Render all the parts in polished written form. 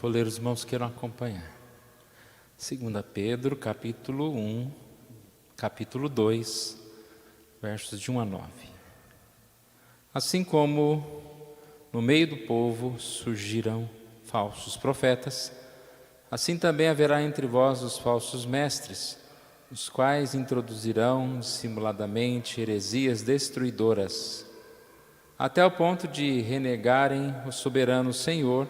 Vou ler, os irmãos queiram acompanhar. 2 Pedro, capítulo 1, capítulo 2, versos de 1 a 9. Assim como no meio do povo surgirão falsos profetas, assim também haverá entre vós os falsos mestres, os quais introduzirão dissimuladamente heresias destruidoras, até o ponto de renegarem o soberano Senhor,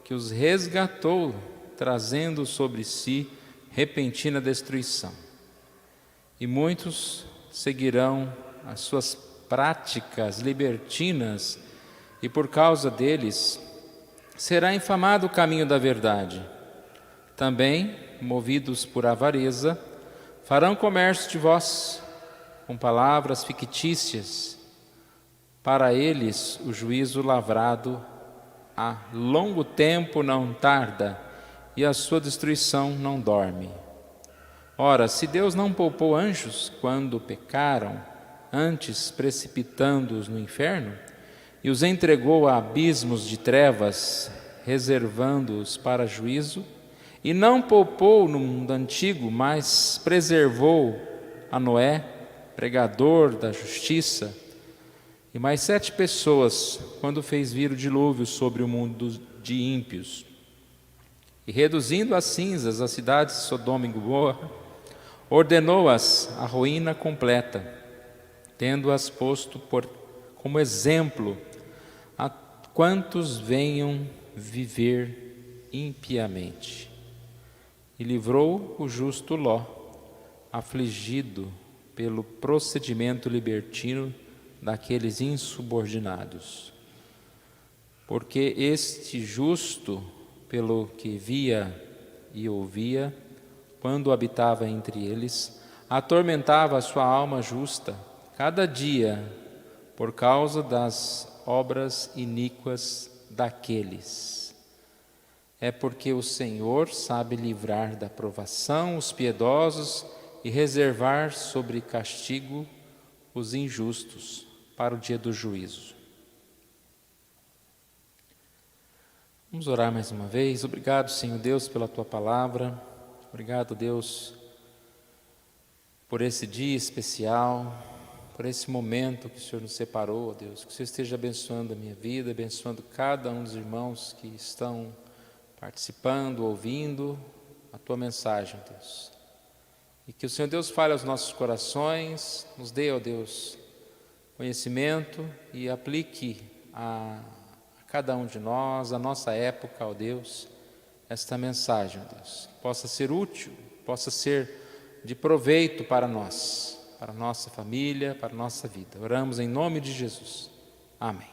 que os resgatou, trazendo sobre si repentina destruição. E muitos seguirão as suas práticas libertinas, e por causa deles será infamado o caminho da verdade. Também, movidos por avareza, farão comércio de vós com palavras fictícias. Para eles o juízo lavrado há longo tempo não tarda, e a sua destruição não dorme. Ora, se Deus não poupou anjos quando pecaram, antes precipitando-os no inferno, e os entregou a abismos de trevas, reservando-os para juízo, e não poupou no mundo antigo, mas preservou a Noé, pregador da justiça, e mais 7 pessoas, quando fez vir o dilúvio sobre o mundo de ímpios. E reduzindo a cinzas as cidades de Sodoma e Gomorra, ordenou-as à ruína completa, tendo-as posto como exemplo a quantos venham viver impiamente. E livrou o justo Ló, afligido pelo procedimento libertino daqueles insubordinados. Porque este justo, pelo que via e ouvia, quando habitava entre eles, atormentava a sua alma justa, cada dia, por causa das obras iníquas daqueles. É porque o Senhor sabe livrar da provação os piedosos e reservar sobre castigo os injustos para o dia do juízo. Vamos orar mais uma vez. Obrigado, Senhor Deus, pela Tua palavra. Obrigado, Deus, por esse dia especial, por esse momento que o Senhor nos separou, Deus. Que o Senhor esteja abençoando a minha vida, abençoando cada um dos irmãos que estão participando, ouvindo a Tua mensagem, Deus. E que o Senhor Deus fale aos nossos corações, nos dê, ó Deus, conhecimento e aplique a cada um de nós, a nossa época, ó Deus, esta mensagem, ó Deus. Que possa ser útil, possa ser de proveito para nós, para a nossa família, para a nossa vida. Oramos em nome de Jesus. Amém.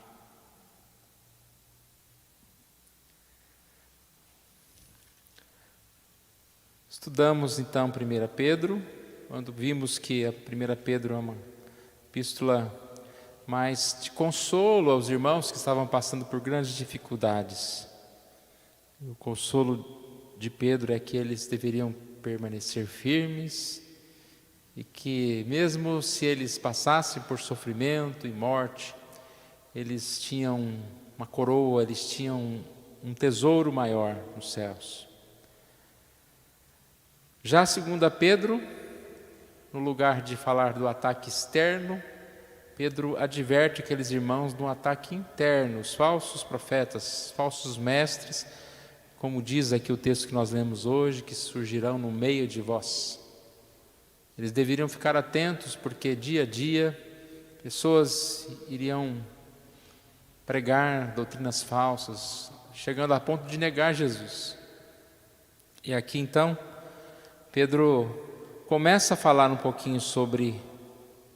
Estudamos então 1 Pedro, quando vimos que a 1 Pedro é uma epístola mais de consolo aos irmãos que estavam passando por grandes dificuldades. O consolo de Pedro é que eles deveriam permanecer firmes e que mesmo se eles passassem por sofrimento e morte, eles tinham uma coroa, eles tinham um tesouro maior nos céus. Já 2 Pedro, no lugar de falar do ataque externo, Pedro adverte aqueles irmãos de um ataque interno, os falsos profetas, falsos mestres, como diz aqui o texto que nós lemos hoje, que surgirão no meio de vós. Eles deveriam ficar atentos, porque dia a dia pessoas iriam pregar doutrinas falsas, chegando a ponto de negar Jesus. E aqui então, Pedro começa a falar um pouquinho sobre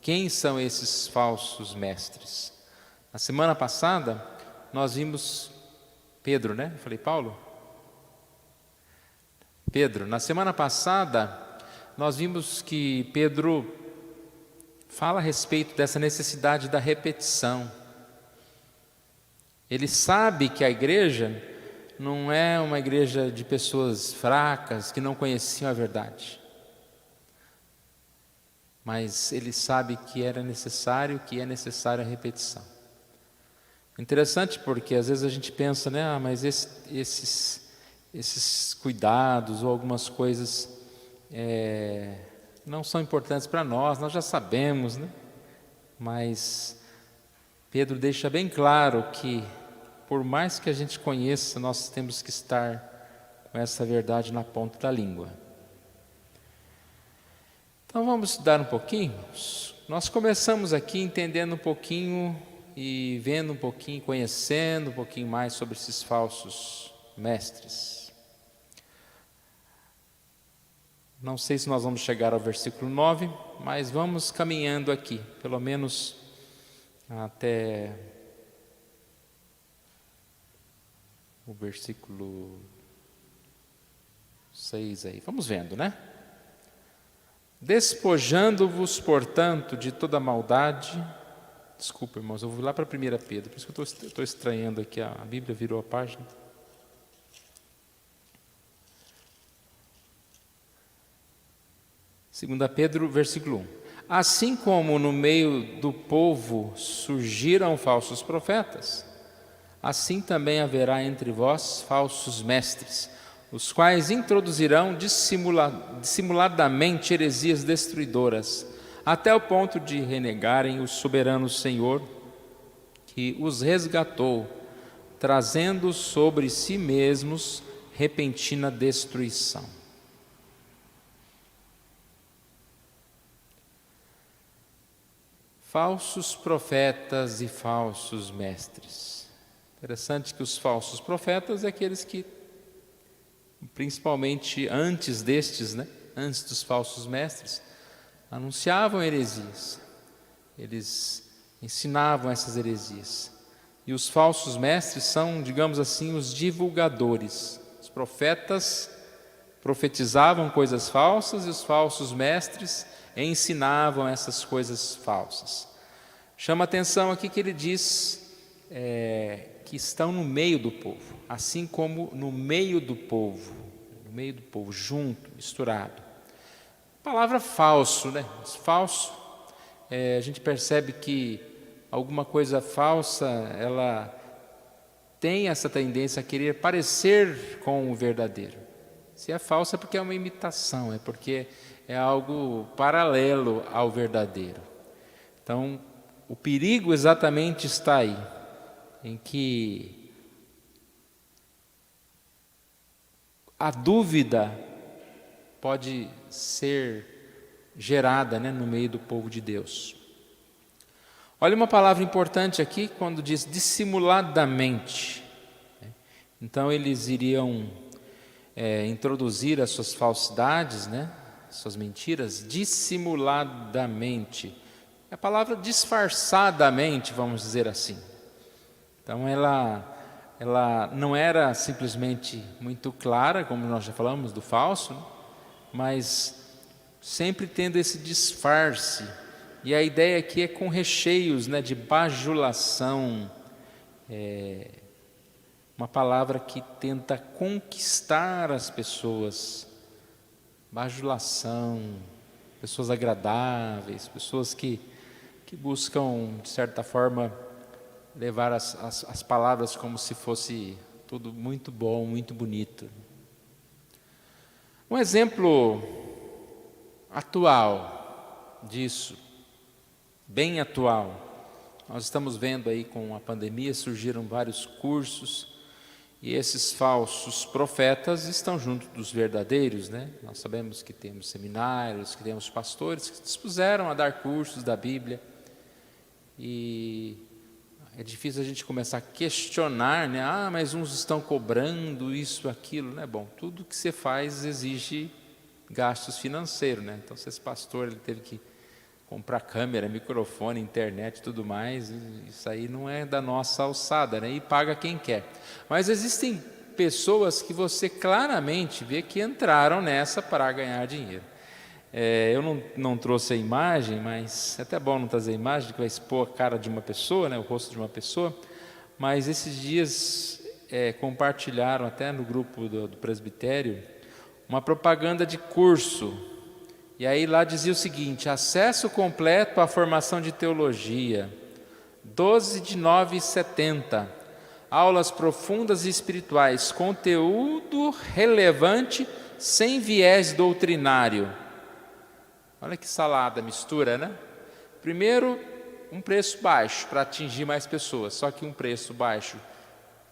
quem são esses falsos mestres. Na semana passada, nós vimos Pedro, né? Eu falei Paulo? Pedro. Na semana passada, nós vimos que Pedro fala a respeito dessa necessidade da repetição. Ele sabe que a igreja não é uma igreja de pessoas fracas que não conheciam a verdade. Mas ele sabe que é necessário a repetição. Interessante porque às vezes a gente pensa, né? Mas esses esses cuidados ou algumas coisas não são importantes para nós já sabemos, né? Mas Pedro deixa bem claro que, por mais que a gente conheça, nós temos que estar com essa verdade na ponta da língua. Então vamos estudar um pouquinho. Nós começamos aqui entendendo um pouquinho e vendo um pouquinho, conhecendo um pouquinho mais sobre esses falsos mestres. Não sei se nós vamos chegar ao versículo 9, mas vamos caminhando aqui, pelo menos até o versículo 6 aí. Vamos vendo, né? Despojando-vos, portanto, de toda maldade. Desculpa, irmãos, eu vou lá para 1 Pedro, por isso que eu estou estranhando aqui, a Bíblia virou a página. Segunda Pedro, versículo 1. Assim como no meio do povo surgiram falsos profetas, assim também haverá entre vós falsos mestres, os quais introduzirão dissimuladamente heresias destruidoras, até o ponto de renegarem o soberano Senhor, que os resgatou, trazendo sobre si mesmos repentina destruição. Falsos profetas e falsos mestres. Interessante que os falsos profetas é aqueles que, principalmente antes destes, né, antes dos falsos mestres, anunciavam heresias. Eles ensinavam essas heresias. E os falsos mestres são, digamos assim, os divulgadores. Os profetas profetizavam coisas falsas e os falsos mestres ensinavam essas coisas falsas. Chama atenção aqui que ele diz que estão no meio do povo, assim como no meio do povo, junto, misturado. Palavra falso, né? Falso, a gente percebe que alguma coisa falsa, ela tem essa tendência a querer parecer com o verdadeiro. Se é falso é porque é uma imitação, é porque é algo paralelo ao verdadeiro. Então, o perigo exatamente está aí, em que a dúvida pode ser gerada, né, no meio do povo de Deus. Olha uma palavra importante aqui, quando diz dissimuladamente. Então, eles iriam introduzir as suas falsidades, né, suas mentiras, dissimuladamente. A palavra disfarçadamente, vamos dizer assim. Então ela não era simplesmente muito clara, como nós já falamos do falso, né? Mas sempre tendo esse disfarce. E a ideia aqui é com recheios, né, de bajulação, uma palavra que tenta conquistar as pessoas. Bajulação, pessoas agradáveis, pessoas que buscam, de certa forma, levar as palavras como se fosse tudo muito bom, muito bonito. Um exemplo atual disso, bem atual, nós estamos vendo aí com a pandemia, surgiram vários cursos, e esses falsos profetas estão junto dos verdadeiros, né? Nós sabemos que temos seminários, que temos pastores que se dispuseram a dar cursos da Bíblia, e é difícil a gente começar a questionar, né? Mas uns estão cobrando isso, aquilo, né? Bom, tudo que você faz exige gastos financeiros, né? Então, se esse pastor ele teve que comprar câmera, microfone, internet e tudo mais, isso aí não é da nossa alçada, né? E paga quem quer. Mas existem pessoas que você claramente vê que entraram nessa para ganhar dinheiro. Eu não trouxe a imagem, mas é até bom não trazer a imagem, que vai expor a cara de uma pessoa, né, o rosto de uma pessoa, mas esses dias compartilharam até no grupo do presbitério uma propaganda de curso, e aí lá dizia o seguinte: acesso completo à formação de teologia, 12 de 9,70, aulas profundas e espirituais, conteúdo relevante sem viés doutrinário. Olha que salada, mistura, né? Primeiro, um preço baixo para atingir mais pessoas, só que um preço baixo,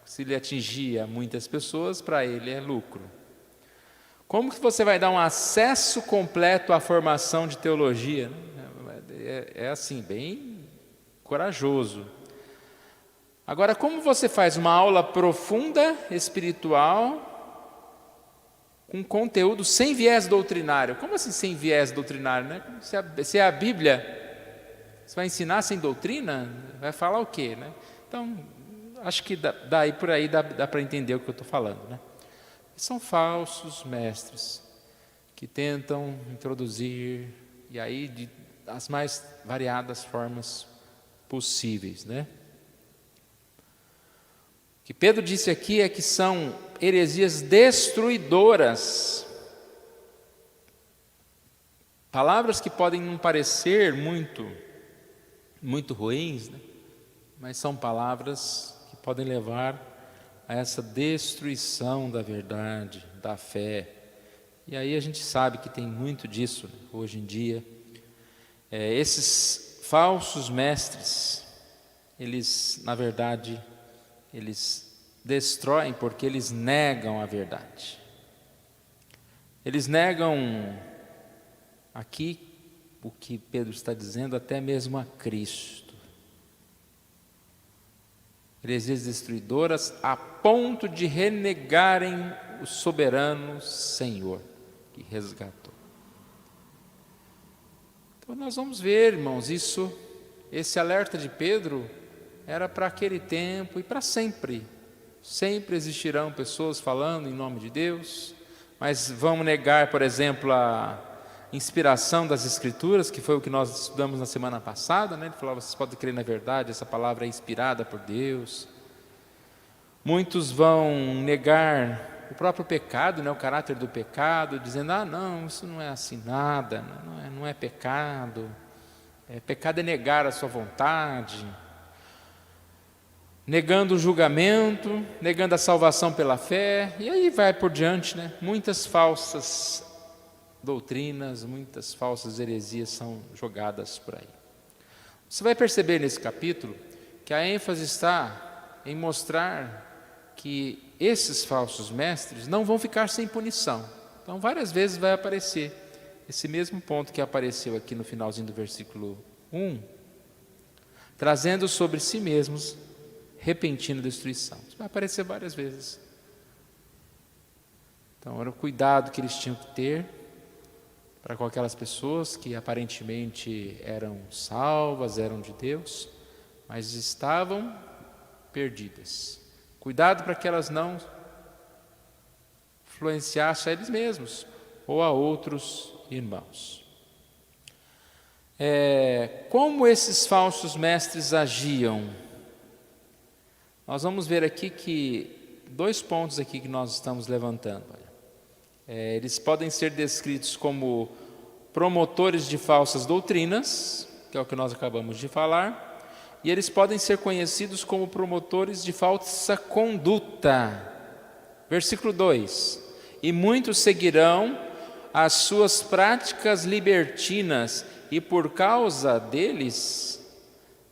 se ele atingir muitas pessoas, para ele é lucro. Como que você vai dar um acesso completo à formação de teologia? É assim, bem corajoso. Agora, como você faz uma aula profunda, espiritual, com conteúdo sem viés doutrinário? Como assim sem viés doutrinário, né? Se é a Bíblia, você vai ensinar sem doutrina? Vai falar o quê, né? Então, acho que daí por aí dá para entender o que eu estou falando, né? São falsos mestres que tentam introduzir, e aí de as mais variadas formas possíveis, né? O que Pedro disse aqui é que são heresias destruidoras. Palavras que podem não parecer muito ruins, né? Mas são palavras que podem levar a essa destruição da verdade, da fé. E aí a gente sabe que tem muito disso, né, hoje em dia. Esses falsos mestres, eles, na verdade, eles destroem porque eles negam a verdade. Eles negam aqui o que Pedro está dizendo, até mesmo a Cristo. Heresias destruidoras a ponto de renegarem o soberano Senhor que resgatou. Então nós vamos ver, irmãos, esse alerta de Pedro era para aquele tempo e para sempre. Sempre existirão pessoas falando em nome de Deus, mas vão negar, por exemplo, a inspiração das Escrituras, que foi o que nós estudamos na semana passada, né? Ele falava, vocês podem crer na verdade, essa palavra é inspirada por Deus. Muitos vão negar o próprio pecado, né? O caráter do pecado, dizendo, não, isso não é assim nada, não é pecado. Pecado é negar a sua vontade, negando o julgamento, negando a salvação pela fé, e aí vai por diante, né? Muitas falsas doutrinas, muitas falsas heresias são jogadas por aí. Você vai perceber nesse capítulo que a ênfase está em mostrar que esses falsos mestres não vão ficar sem punição. Então, várias vezes vai aparecer esse mesmo ponto que apareceu aqui no finalzinho do versículo 1, trazendo sobre si mesmos repentina destruição. Isso vai aparecer várias vezes. Então, era o cuidado que eles tinham que ter para com aquelas pessoas que aparentemente eram salvas, eram de Deus, mas estavam perdidas. Cuidado para que elas não influenciassem a eles mesmos ou a outros irmãos. Como esses falsos mestres agiam? Nós vamos ver aqui que 2 pontos aqui que nós estamos levantando. Eles podem ser descritos como promotores de falsas doutrinas, que é o que nós acabamos de falar, e eles podem ser conhecidos como promotores de falsa conduta. Versículo 2: e muitos seguirão as suas práticas libertinas, e por causa deles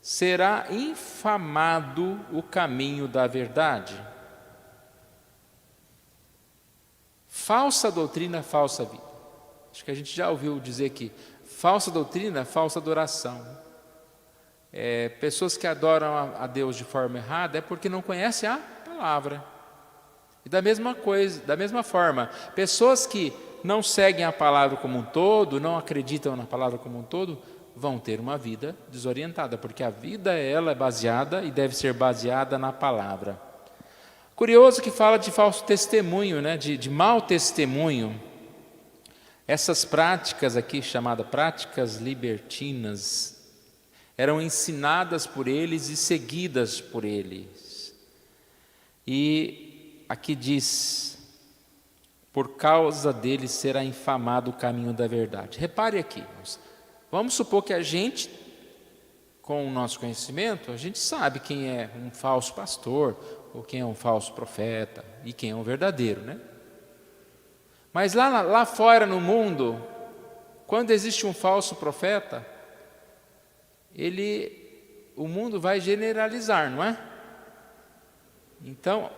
será infamado o caminho da verdade. Falsa doutrina, falsa vida. Acho que a gente já ouviu dizer que falsa doutrina, falsa adoração. Pessoas que adoram a Deus de forma errada é porque não conhecem a palavra. E da mesma forma, pessoas que não seguem a palavra como um todo, não acreditam na palavra como um todo, vão ter uma vida desorientada, porque a vida ela é baseada e deve ser baseada na palavra. Curioso que fala de falso testemunho, né? de mau testemunho. Essas práticas aqui, chamadas práticas libertinas, eram ensinadas por eles e seguidas por eles. E aqui diz, por causa deles será infamado o caminho da verdade. Repare aqui, vamos supor que a gente, com o nosso conhecimento, a gente sabe quem é um falso pastor, ou quem é um falso profeta e quem é um verdadeiro, né? Mas lá fora no mundo, quando existe um falso profeta, o mundo vai generalizar, não é? Então,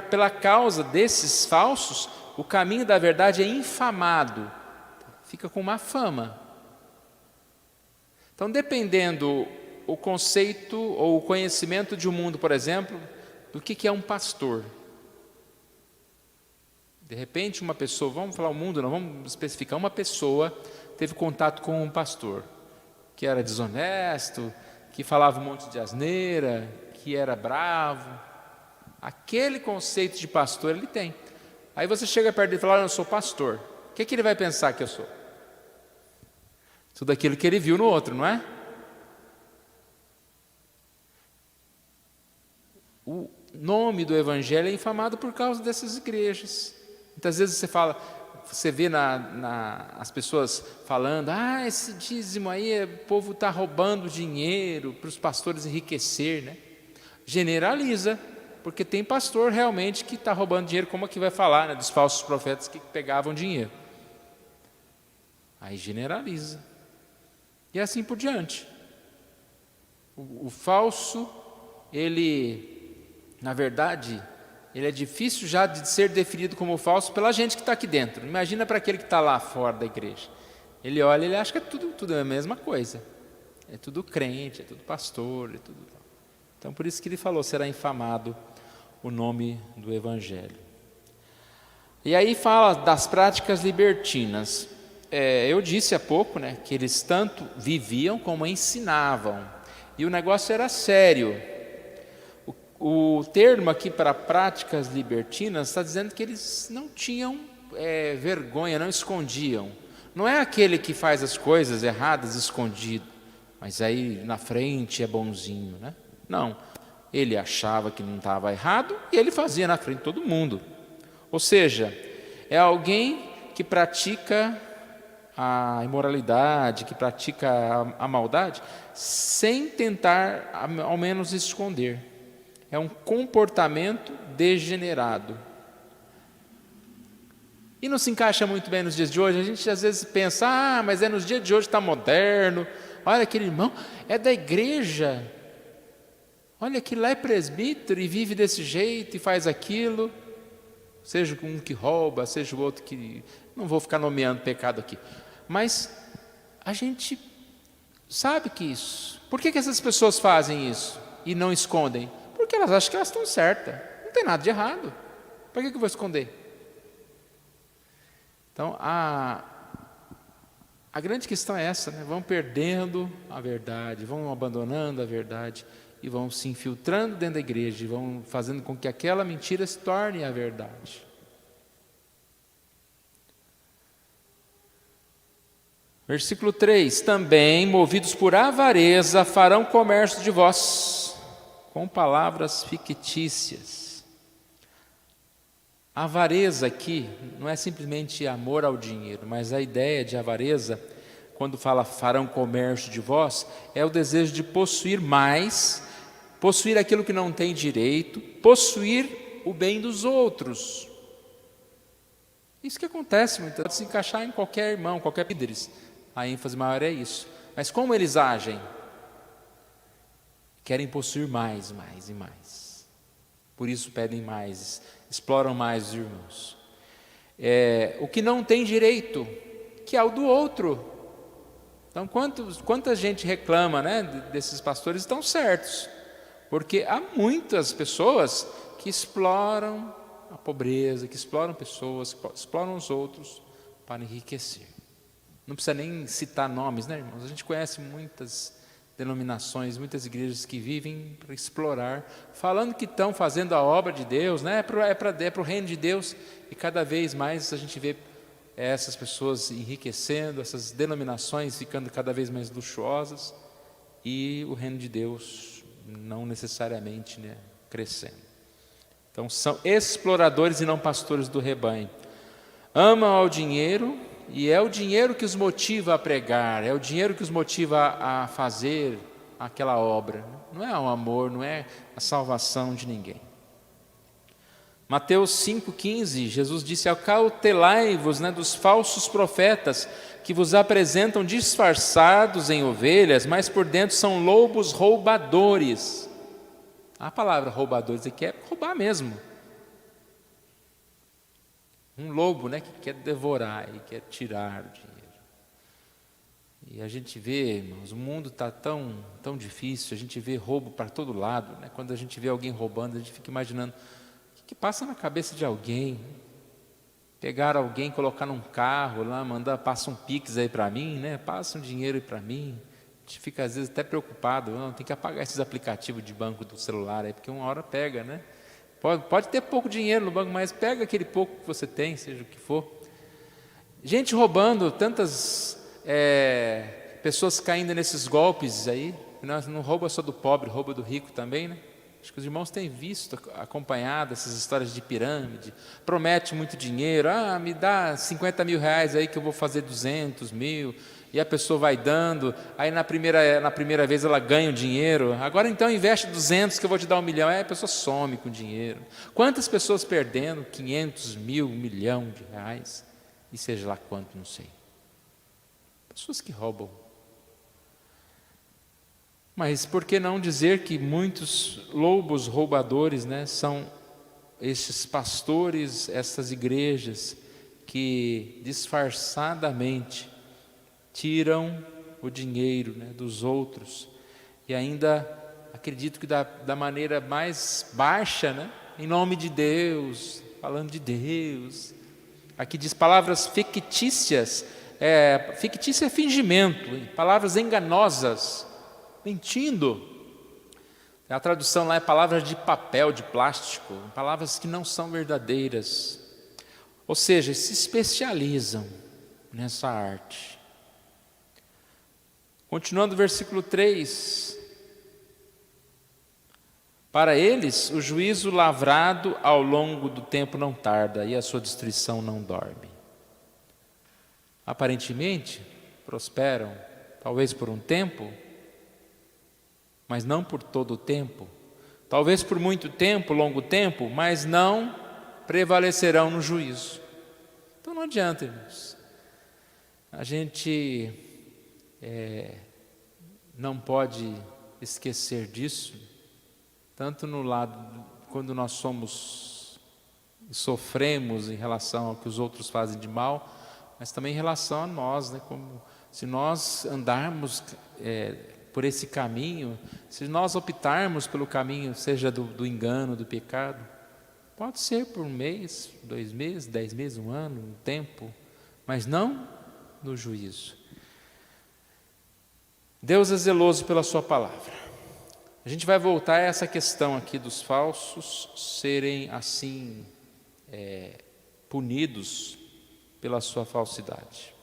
pela causa desses falsos, o caminho da verdade é infamado, fica com má fama. Então, dependendo o conceito ou o conhecimento de um mundo, por exemplo, do que é um pastor. De repente, uma pessoa, vamos falar o mundo, não vamos especificar, uma pessoa teve contato com um pastor, que era desonesto, que falava um monte de asneira, que era bravo. Aquele conceito de pastor ele tem. Aí você chega perto dele e fala, eu sou pastor. O que ele vai pensar que eu sou? Tudo aquilo que ele viu no outro, não é? O nome do evangelho é infamado por causa dessas igrejas. Muitas vezes você vê as pessoas falando, esse dízimo aí, o povo está roubando dinheiro para os pastores enriquecer, né? Generaliza, porque tem pastor realmente que está roubando dinheiro, como aqui vai falar, né, dos falsos profetas que pegavam dinheiro. Aí generaliza. E assim por diante. O falso, na verdade, ele é difícil já de ser definido como falso pela gente que está aqui dentro. Imagina para aquele que está lá fora da igreja. Ele olha, ele acha que é tudo a mesma coisa. É tudo crente, é tudo pastor, é tudo tal. Então, por isso que ele falou, será infamado o nome do evangelho. E aí fala das práticas libertinas. Eu disse há pouco, né, que eles tanto viviam como ensinavam. E o negócio era sério. O termo aqui para práticas libertinas está dizendo que eles não tinham vergonha, não escondiam. Não é aquele que faz as coisas erradas escondido, mas aí na frente é bonzinho, né? Não, ele achava que não estava errado e ele fazia na frente de todo mundo. Ou seja, é alguém que pratica a imoralidade, que pratica a maldade, sem tentar ao menos esconder. É um comportamento degenerado. E não se encaixa muito bem nos dias de hoje. A gente às vezes pensa, mas nos dias de hoje está moderno. Olha, aquele irmão é da igreja. Olha, aquele lá é presbítero e vive desse jeito e faz aquilo. Seja um que rouba, seja o outro que... Não vou ficar nomeando pecado aqui. Mas a gente sabe que isso... Por que essas pessoas fazem isso e não escondem? Porque elas acham que elas estão certas. Não tem nada de errado. Para que eu vou esconder? Então, a grande questão é essa, né? Vão perdendo a verdade, vão abandonando a verdade e vão se infiltrando dentro da igreja e vão fazendo com que aquela mentira se torne a verdade. Versículo 3: também, movidos por avareza, farão comércio de vós, com palavras fictícias. A avareza aqui não é simplesmente amor ao dinheiro, mas a ideia de avareza, quando fala farão comércio de vós, é o desejo de possuir mais, possuir aquilo que não tem direito, possuir o bem dos outros. Isso que acontece muitas vezes, se encaixar em qualquer irmão, qualquer líderes. A ênfase maior é isso. Mas como eles agem? Querem possuir mais e mais. Por isso pedem mais, exploram mais os irmãos. O que não tem direito, que é o do outro. Então, quanta gente reclama, né, desses pastores, estão certos. Porque há muitas pessoas que exploram a pobreza, que exploram pessoas, que exploram os outros para enriquecer. Não precisa nem citar nomes, né, irmãos? A gente conhece muitas denominações, muitas igrejas que vivem para explorar, falando que estão fazendo a obra de Deus, né? É para o reino de Deus, e cada vez mais a gente vê essas pessoas enriquecendo, essas denominações ficando cada vez mais luxuosas, e o reino de Deus não necessariamente, né, crescendo. Então são exploradores e não pastores do rebanho. Amam ao dinheiro, e é o dinheiro que os motiva a pregar, é o dinheiro que os motiva a fazer aquela obra. Não é o amor, não é a salvação de ninguém. Mateus 5,15, Jesus disse: acautelai-vos, dos falsos profetas, que vos apresentam disfarçados em ovelhas, mas por dentro são lobos roubadores. A palavra roubadores aqui é roubar mesmo. Um lobo, que quer devorar e quer tirar o dinheiro. E a gente vê, irmãos, o mundo está tão difícil, a gente vê roubo para todo lado. Quando a gente vê alguém roubando, a gente fica imaginando o que passa na cabeça de alguém. Pegar alguém, colocar num carro lá, passa um Pix aí para mim, passa um dinheiro aí para mim. A gente fica às vezes até preocupado, tem que apagar esses aplicativos de banco do celular aí, porque uma hora pega, Pode ter pouco dinheiro no banco, mas pega aquele pouco que você tem, seja o que for. Gente roubando, tantas pessoas caindo nesses golpes aí. Não rouba só do pobre, rouba do rico também, Acho que os irmãos têm visto, acompanhado essas histórias de pirâmide. Promete muito dinheiro, me dá 50 mil reais aí que eu vou fazer 200 mil. E a pessoa vai dando, aí na primeira vez ela ganha o dinheiro. Agora então investe 200 que eu vou te dar 1 milhão. Aí a pessoa some com o dinheiro. Quantas pessoas perdendo 500 mil, 1 milhão de reais? E seja lá quanto, não sei. Pessoas que roubam. Mas por que não dizer que muitos lobos roubadores, são esses pastores, essas igrejas que disfarçadamente tiram o dinheiro dos outros e ainda acredito que da maneira mais baixa, em nome de Deus, falando de Deus. Aqui diz palavras fictícias, fictício é fingimento, palavras enganosas, mentindo. A tradução lá é palavras de papel, de plástico, palavras que não são verdadeiras. Ou seja, se especializam nessa arte. Continuando o versículo 3. Para eles, o juízo lavrado ao longo do tempo não tarda, e a sua destruição não dorme. Aparentemente, prosperam, talvez por um tempo, mas não por todo o tempo. Talvez por muito tempo, longo tempo, mas não prevalecerão no juízo. Então não adianta, irmãos. A gente não pode esquecer disso, tanto no lado quando nós sofremos em relação ao que os outros fazem de mal, mas também em relação a nós, como se nós andarmos por esse caminho, se nós optarmos pelo caminho, seja do engano, do pecado, pode ser por 1 mês, 2 meses, 10 meses, 1 ano, um tempo, mas não no juízo. Deus é zeloso pela sua palavra. A gente vai voltar a essa questão aqui dos falsos serem assim punidos pela sua falsidade.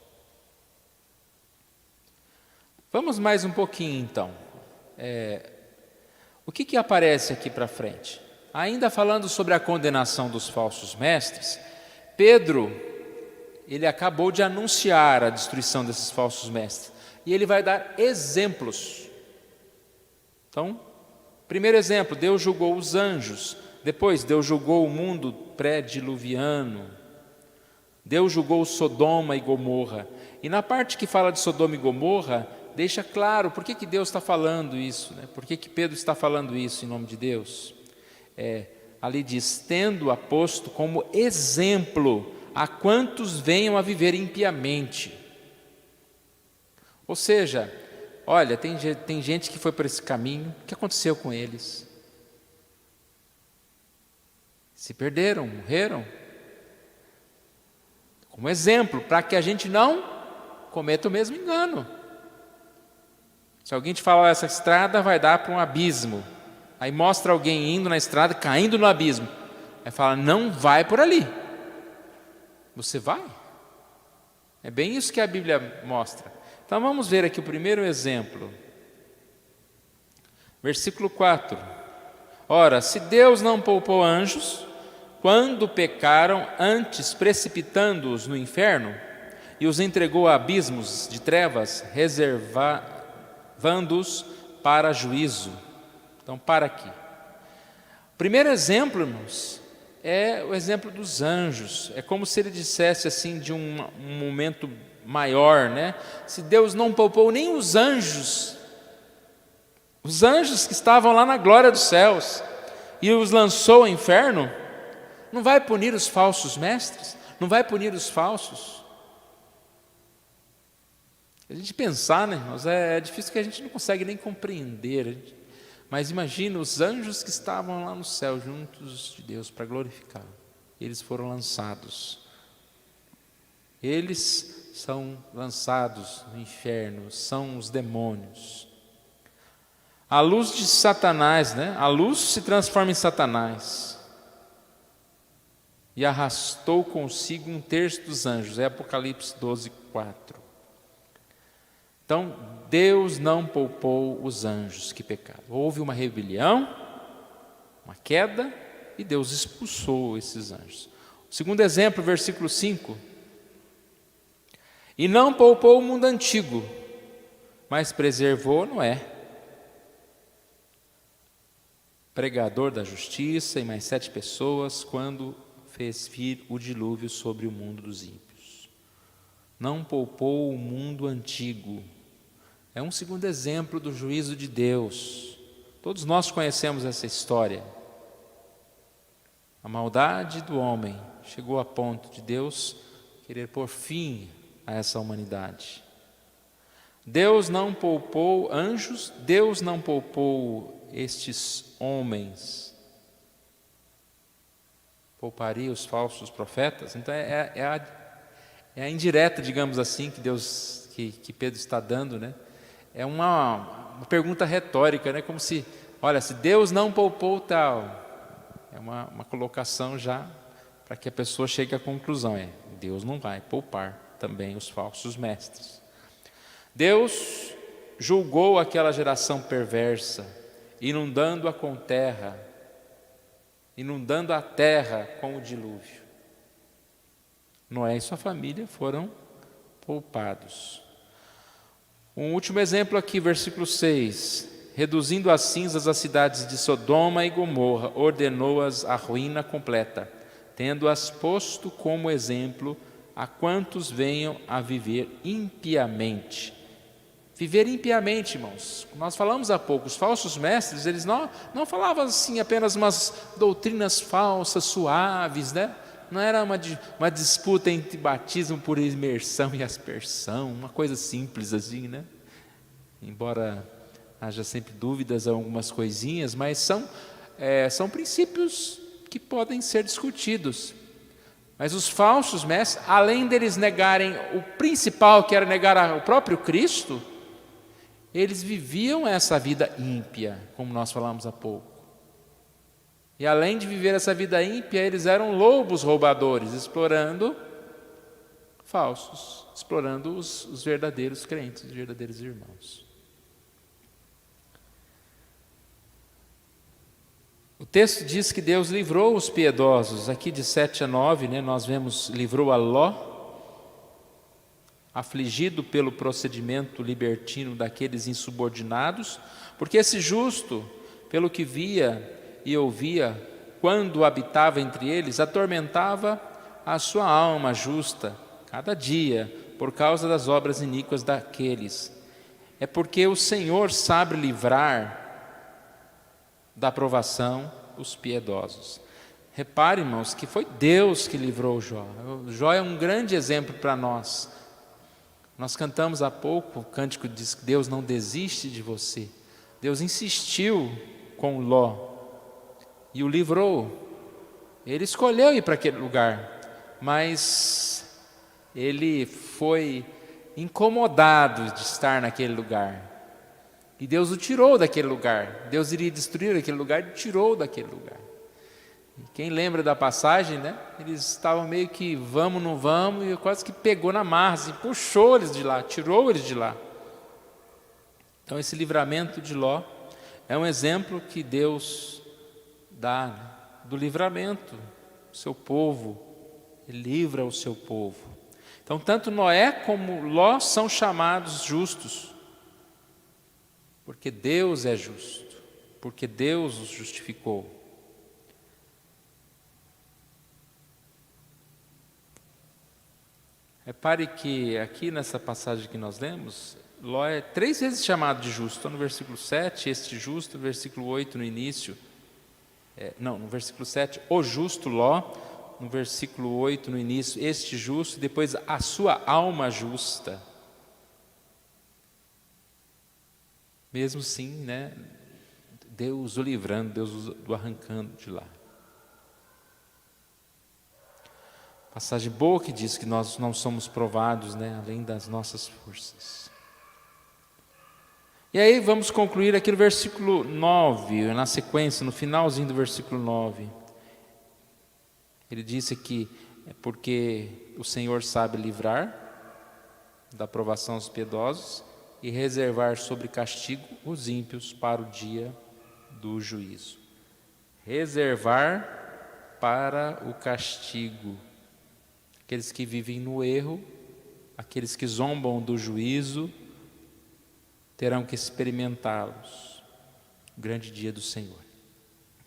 Vamos mais um pouquinho então. O que aparece aqui para frente? Ainda falando sobre a condenação dos falsos mestres, Pedro, ele acabou de anunciar a destruição desses falsos mestres. E ele vai dar exemplos. Então, primeiro exemplo, Deus julgou os anjos. Depois, Deus julgou o mundo pré-diluviano. Deus julgou Sodoma e Gomorra. E na parte que fala de Sodoma e Gomorra, deixa claro por que Deus está falando isso, Por que Pedro está falando isso em nome de Deus? Ali diz, tendo-a posto como exemplo a quantos venham a viver impiamente. Ou seja, olha, tem gente que foi por esse caminho, o que aconteceu com eles? Se perderam, morreram. Como exemplo, para que a gente não cometa o mesmo engano. Se alguém te falar, essa estrada vai dar para um abismo, aí mostra alguém indo na estrada, caindo no abismo, aí fala, não vai por ali. Você vai? É bem isso que a Bíblia mostra. Então vamos ver aqui o primeiro exemplo. Versículo 4. Ora, se Deus não poupou anjos, quando pecaram, antes precipitando-os no inferno, e os entregou a abismos de trevas, reservando-os para juízo. Então, para aqui. O primeiro exemplo, irmãos, é o exemplo dos anjos. É como se ele dissesse assim de um momento maior, né? Se Deus não poupou nem os anjos que estavam lá na glória dos céus, e os lançou ao inferno, não vai punir os falsos mestres? Não vai punir os falsos? A gente pensar, né, irmãos, é difícil, que a gente não consegue nem compreender. Mas imagina os anjos que estavam lá no céu juntos de Deus para glorificar. Eles foram lançados. Eles são lançados no inferno, são os demônios. A luz de Satanás, né? A luz se transforma em Satanás. E arrastou consigo 1/3 dos anjos. É Apocalipse 12:4. Então, Deus não poupou os anjos que pecaram. Houve uma rebelião, uma queda, e Deus expulsou esses anjos. O segundo exemplo, versículo 5. E não poupou o mundo antigo, mas preservou Noé, pregador da justiça, e mais 7 pessoas, quando fez vir o dilúvio sobre o mundo dos ímpios. Não poupou o mundo antigo. É um segundo exemplo do juízo de Deus. Todos nós conhecemos essa história. A maldade do homem chegou a ponto de Deus querer pôr fim a essa humanidade. Deus não poupou anjos, Deus não poupou estes homens. Pouparia os falsos profetas? Então é a indireta, digamos assim, que Deus, que Pedro está dando, né? É uma pergunta retórica, né? Como se, olha, se Deus não poupou tal, é uma colocação já para que a pessoa chegue à conclusão, Deus não vai poupar também os falsos mestres. Deus julgou aquela geração perversa, inundando a terra com o dilúvio. Noé e sua família foram poupados. Um último exemplo aqui, versículo 6. Reduzindo as cinzas as cidades de Sodoma e Gomorra, ordenou-as à ruína completa, tendo-as posto como exemplo a quantos venham a viver impiamente. Viver impiamente, irmãos. Nós falamos há pouco, os falsos mestres, eles não falavam assim apenas umas doutrinas falsas, suaves, né? Não era uma disputa entre batismo por imersão e aspersão, uma coisa simples assim, né? Embora haja sempre dúvidas a algumas coisinhas, mas são princípios que podem ser discutidos. Mas os falsos mestres, além deles negarem o principal, que era negar o próprio Cristo, eles viviam essa vida ímpia, como nós falamos há pouco. E além de viver essa vida ímpia, eles eram lobos roubadores, explorando falsos, explorando os verdadeiros crentes, os verdadeiros irmãos. O texto diz que Deus livrou os piedosos. Aqui de 7-9, né, nós vemos, livrou a Ló, afligido pelo procedimento libertino daqueles insubordinados, porque esse justo, pelo que via e ouvia, quando habitava entre eles, atormentava a sua alma justa, cada dia, por causa das obras iníquas daqueles. É porque o Senhor sabe livrar da provação os piedosos. Repare, irmãos, que foi Deus que livrou Jó. Jó é um grande exemplo para nós. Nós cantamos há pouco, o cântico diz que Deus não desiste de você. Deus insistiu com Ló e o livrou. Ele escolheu ir para aquele lugar, mas ele foi incomodado de estar naquele lugar. E Deus o tirou daquele lugar. Deus iria destruir aquele lugar e tirou daquele lugar. E quem lembra da passagem, né? Eles estavam meio que vamos, não vamos, e quase que pegou na marra, assim, puxou eles de lá, tirou eles de lá. Então esse livramento de Ló é um exemplo que Deus dá, né, do livramento do seu povo. Ele livra o seu povo. Então tanto Noé como Ló são chamados justos. Porque Deus é justo, porque Deus os justificou. Repare que aqui nessa passagem que nós lemos, Ló é 3 vezes chamado de justo. No versículo 7, este justo, no versículo 8, no início. No versículo 7, o justo Ló. No versículo 8, no início, este justo. E depois, a sua alma justa. Mesmo assim, né? Deus o livrando, Deus o arrancando de lá. Passagem boa que diz que nós não somos provados, né, além das nossas forças. E aí vamos concluir aqui no versículo 9, na sequência, no finalzinho do versículo 9. Ele disse que é porque o Senhor sabe livrar da provação os piedosos e reservar sobre castigo os ímpios para o dia do juízo. Reservar para o castigo. Aqueles que vivem no erro, aqueles que zombam do juízo, terão que experimentá-los. O grande dia do Senhor.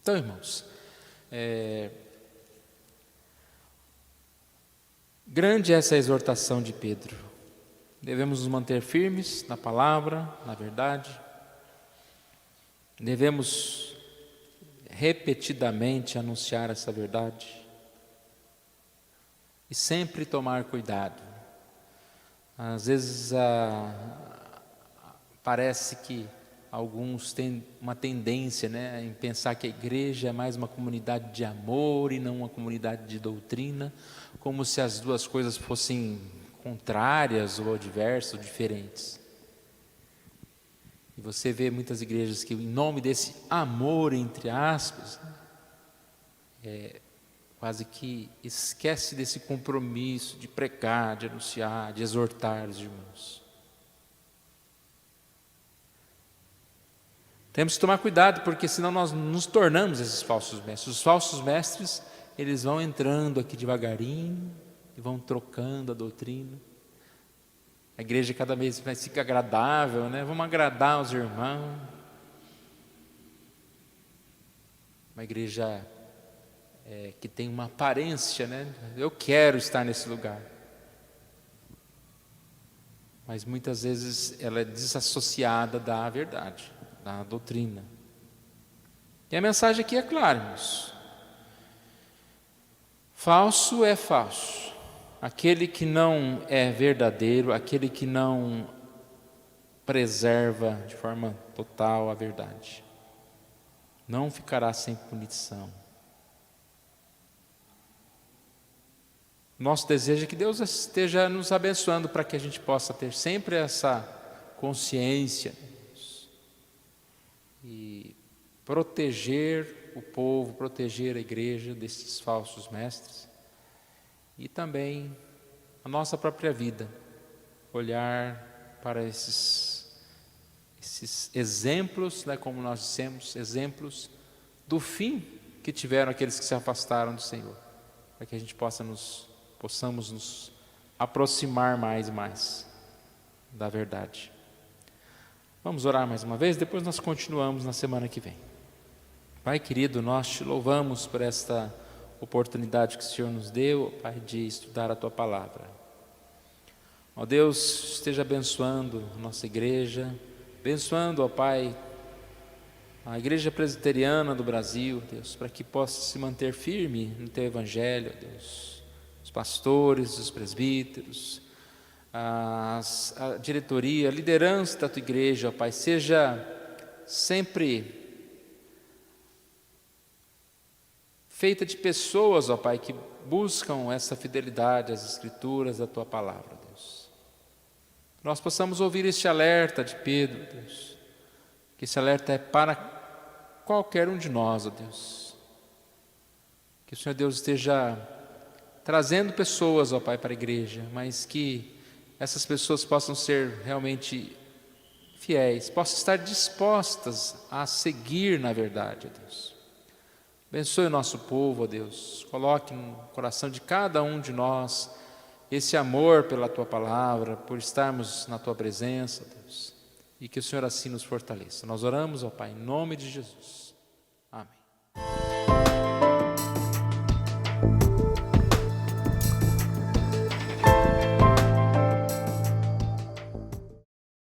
Então, irmãos, grande é essa exortação de Pedro. Devemos nos manter firmes na palavra, na verdade. Devemos repetidamente anunciar essa verdade. E sempre tomar cuidado. Às vezes parece que alguns têm uma tendência, né, em pensar que a igreja é mais uma comunidade de amor e não uma comunidade de doutrina, como se as duas coisas fossem contrárias ou adversas ou diferentes. E você vê muitas igrejas que, em nome desse amor, entre aspas, quase que esquece desse compromisso de pregar, de anunciar, de exortar os irmãos. Temos que tomar cuidado, porque senão nós nos tornamos esses falsos mestres. Os falsos mestres, eles vão entrando aqui devagarinho e vão trocando a doutrina. A igreja cada vez mais fica agradável, né? Vamos agradar os irmãos. Uma igreja que tem uma aparência, né? Eu quero estar nesse lugar. Mas muitas vezes ela é desassociada da verdade, da doutrina. E a mensagem aqui é clara, irmãos. Falso é falso. Aquele que não é verdadeiro, aquele que não preserva de forma total a verdade, não ficará sem punição. Nosso desejo é que Deus esteja nos abençoando para que a gente possa ter sempre essa consciência e proteger o povo, proteger a igreja desses falsos mestres e também a nossa própria vida, olhar para esses exemplos, né, como nós dissemos, exemplos do fim que tiveram aqueles que se afastaram do Senhor, para que a gente possamos nos aproximar mais e mais da verdade. Vamos orar mais uma vez, depois nós continuamos na semana que vem. Pai querido, nós te louvamos por esta oportunidade que o Senhor nos deu, Pai, de estudar a Tua Palavra. Ó Deus, esteja abençoando a nossa igreja, abençoando, ó Pai, a Igreja Presbiteriana do Brasil, Deus, para que possa se manter firme no Teu Evangelho, Deus. Os pastores, os presbíteros, a diretoria, a liderança da Tua igreja, ó Pai, seja sempre feita de pessoas, ó Pai, que buscam essa fidelidade às Escrituras, da Tua Palavra, Deus. Nós possamos ouvir este alerta de Pedro, Deus, que esse alerta é para qualquer um de nós, ó Deus. Que o Senhor Deus esteja trazendo pessoas, ó Pai, para a igreja, mas que essas pessoas possam ser realmente fiéis, possam estar dispostas a seguir na verdade, ó Deus. Abençoe o nosso povo, ó Deus, coloque no coração de cada um de nós esse amor pela Tua Palavra, por estarmos na Tua presença, ó Deus, e que o Senhor assim nos fortaleça. Nós oramos, ó Pai, em nome de Jesus.